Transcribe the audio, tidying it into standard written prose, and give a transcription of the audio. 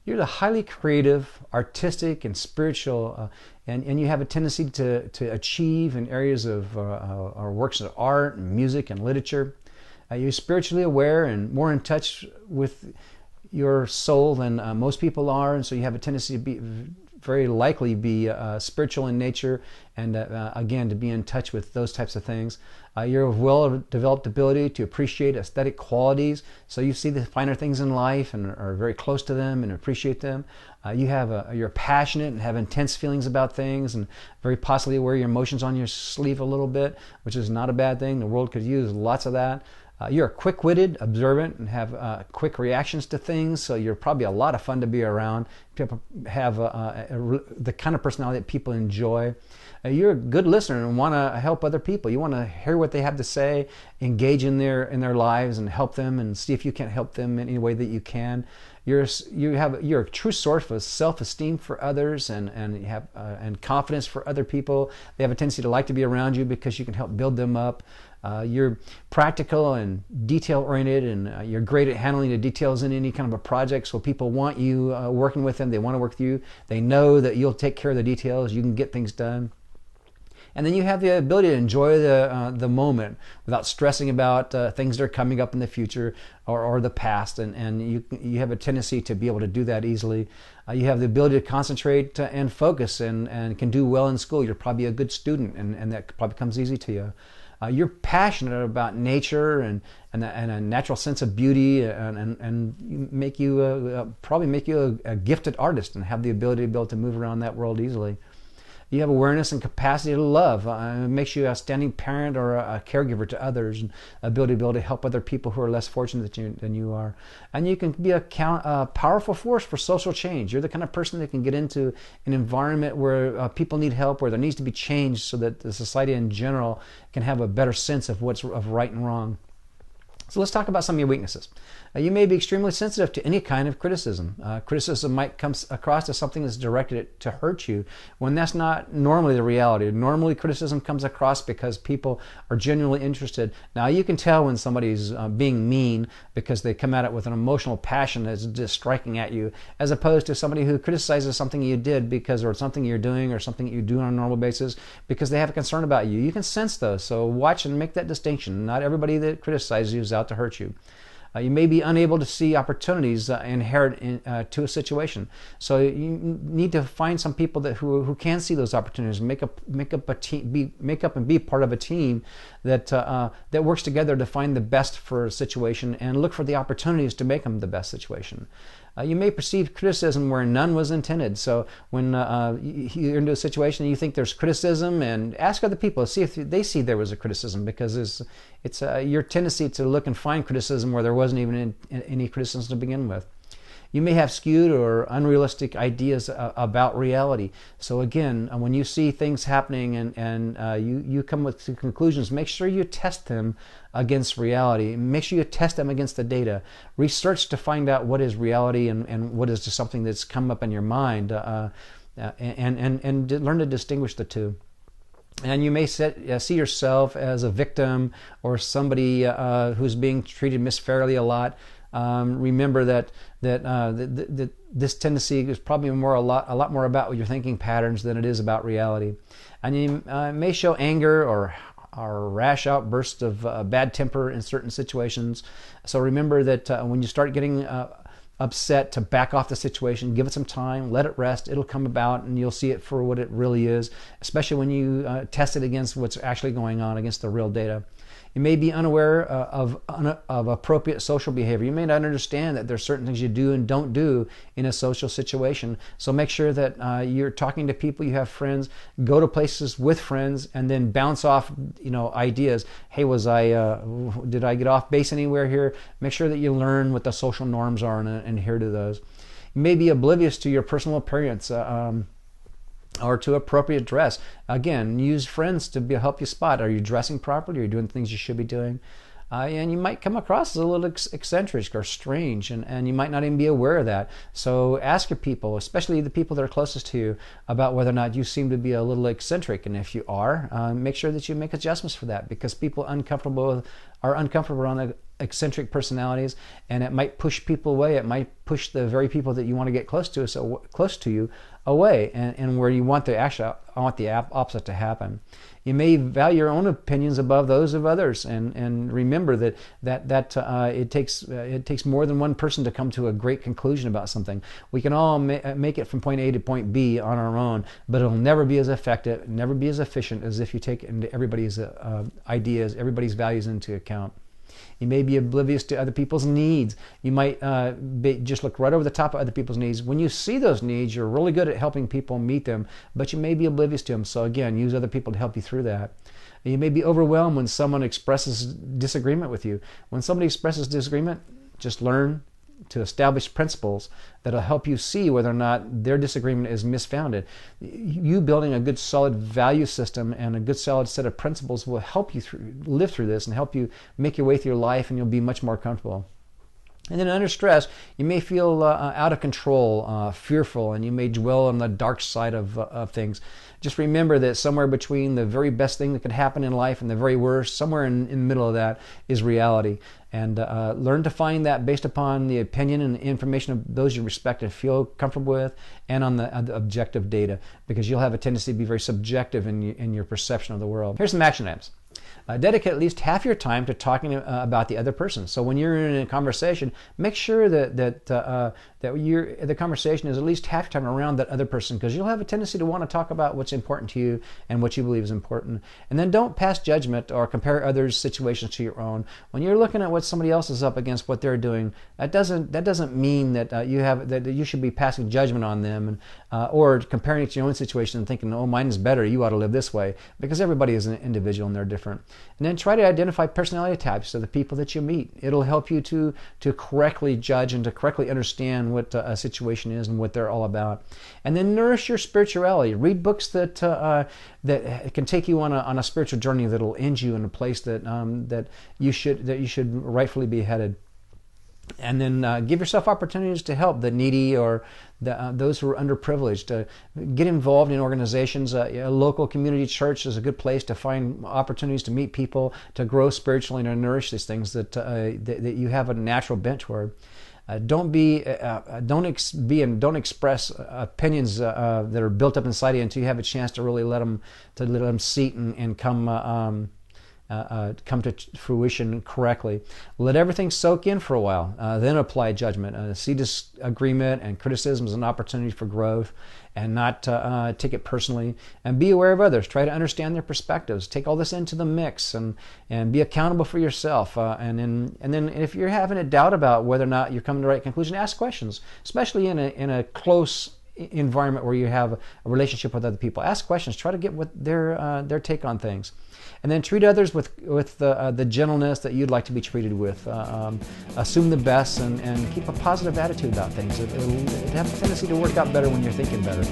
You're the highly creative, artistic, and spiritual, and you have a tendency to achieve in areas of our works of art and music and literature. You're spiritually aware and more in touch with your soul than most people are, and so you have a tendency to be very likely be spiritual in nature, and again, to be in touch with those types of things. You're a well-developed ability to appreciate aesthetic qualities, so you see the finer things in life and are very close to them and appreciate them. You're passionate and have intense feelings about things, and very possibly wear your emotions on your sleeve a little bit, which is not a bad thing. The world could use lots of that. You're quick-witted, observant, and have quick reactions to things, so you're probably a lot of fun to be around. People have the kind of personality that people enjoy. You're a good listener and want to help other people. You want to hear what they have to say, engage in their lives, and help them, and see if you can't help them in any way that you can. You're a true source of self-esteem for others, and you have and confidence for other people. They have a tendency to like to be around you because you can help build them up. You're practical and detail-oriented, and you're great at handling the details in any kind of a project, so people want you working with them. They want to work with you. They know that you'll take care of the details. You can get things done. And then you have the ability to enjoy the moment without stressing about things that are coming up in the future or the past. And you have a tendency to be able to do that easily. You have the ability to concentrate and focus and can do well in school. You're probably a good student, and that probably comes easy to you. You're passionate about nature and a natural sense of beauty, and probably make you a gifted artist and have the ability to be able to move around that world easily. You have awareness and capacity to love. It makes you a outstanding parent or a caregiver to others, and ability to be able to help other people who are less fortunate than you are. And you can be a powerful force for social change. You're the kind of person that can get into an environment where people need help, where there needs to be change, so that the society in general can have a better sense of what's of right and wrong. So let's talk about some of your weaknesses. You may be extremely sensitive to any kind of criticism. Criticism might come across as something that's directed to hurt you, when that's not normally the reality. Normally criticism comes across because people are genuinely interested. Now you can tell when somebody's being mean because they come at it with an emotional passion that's just striking at you, as opposed to somebody who criticizes something you did or something you're doing or something you do on a normal basis because they have a concern about you. You can sense those, so watch and make that distinction. Not everybody that criticizes you is out to hurt you. You may be unable to see opportunities inherent to a situation. So you need to find some people who can see those opportunities, make up and be part of a team that works together to find the best for a situation and look for the opportunities to make them the best situation. You may perceive criticism where none was intended. So when you're into a situation and you think there's criticism, and ask other people, see if they see there was a criticism, because it's your tendency to look and find criticism where there wasn't even any criticism to begin with. You may have skewed or unrealistic ideas about reality. So again, when you see things happening and you come with conclusions, make sure you test them against reality. Make sure you test them against the data. Research to find out what is reality and what is just something that's come up in your mind, and learn to distinguish the two. And you may see yourself as a victim or somebody who's being treated misfairly a lot. Remember that this tendency is probably a lot more about your thinking patterns than it is about reality. And you may show anger or rash outbursts of bad temper in certain situations. So remember that when you start getting upset, to back off the situation, give it some time, let it rest. It'll come about, and you'll see it for what it really is, especially when you test it against what's actually going on, against the real data. You may be unaware of appropriate social behavior. You may not understand that there's certain things you do and don't do in a social situation. So make sure that you're talking to people, you have friends, go to places with friends, and then bounce off, ideas. Hey, did I get off base anywhere here? Make sure that you learn what the social norms are and adhere to those. You may be oblivious to your personal appearance. Or to appropriate dress. Again, use friends to help you spot. Are you dressing properly? Are you doing things you should be doing? And you might come across as a little eccentric or strange, and you might not even be aware of that. So ask your people, especially the people that are closest to you, about whether or not you seem to be a little eccentric. And if you are, make sure that you make adjustments for that, because people are uncomfortable eccentric personalities, and it might push people away. It might push the very people that you want to get close to you away, and where you want the opposite to happen. You may value your own opinions above those of others, and remember that it takes more than one person to come to a great conclusion about something. We can all make it from point A to point B on our own, but it'll never be as effective, never be as efficient as if you take into everybody's ideas, everybody's values into account. You may be oblivious to other people's needs. You might just look right over the top of other people's needs. When you see those needs, you're really good at helping people meet them, but you may be oblivious to them. So again, use other people to help you through that. You may be overwhelmed when someone expresses disagreement with you. When somebody expresses disagreement, just learn to establish principles that'll help you see whether or not their disagreement is misfounded. You building a good solid value system and a good solid set of principles will help you live through this and help you make your way through your life, and you'll be much more comfortable. And then under stress, you may feel out of control, fearful, and you may dwell on the dark side of things. Just remember that somewhere between the very best thing that could happen in life and the very worst, somewhere in the middle of that is reality. And learn to find that based upon the opinion and information of those you respect and feel comfortable with, and on the objective data, because you'll have a tendency to be very subjective in your perception of the world. Here's some action items. Dedicate at least half your time to talking about the other person. So when you're in a conversation, make sure that the conversation is at least half your time around that other person, because you'll have a tendency to want to talk about what's important to you and what you believe is important. And then don't pass judgment or compare others' situations to your own. When you're looking at what somebody else is up against, what they're doing, that doesn't mean that you should be passing judgment on them, or comparing it to your own situation and thinking, oh, mine is better, you ought to live this way, because everybody is an individual and they're different. And then try to identify personality types of the people that you meet. It'll help you to correctly judge and to correctly understand what a situation is and what they're all about. And then nourish your spirituality. Read books that can take you on a spiritual journey that'll end you in a place that you should rightfully be headed. And then give yourself opportunities to help the needy or those who are underprivileged. Get involved in organizations. A local community church is a good place to find opportunities to meet people, to grow spiritually, and to nourish these things that you have a natural bent toward. Don't express opinions that are built up inside you until you have a chance to really let them seat and come to fruition correctly. Let everything soak in for a while, then apply judgment. See disagreement and criticism as an opportunity for growth, and not take it personally. And be aware of others. Try to understand their perspectives. Take all this into the mix, and be accountable for yourself. And then if you're having a doubt about whether or not you're coming to the right conclusion, ask questions, especially in a close environment where you have a relationship with other people. Ask questions. Try to get what their take on things. And then treat others with the gentleness that you'd like to be treated with. Assume the best and keep a positive attitude about things. It'll have a tendency to work out better when you're thinking better.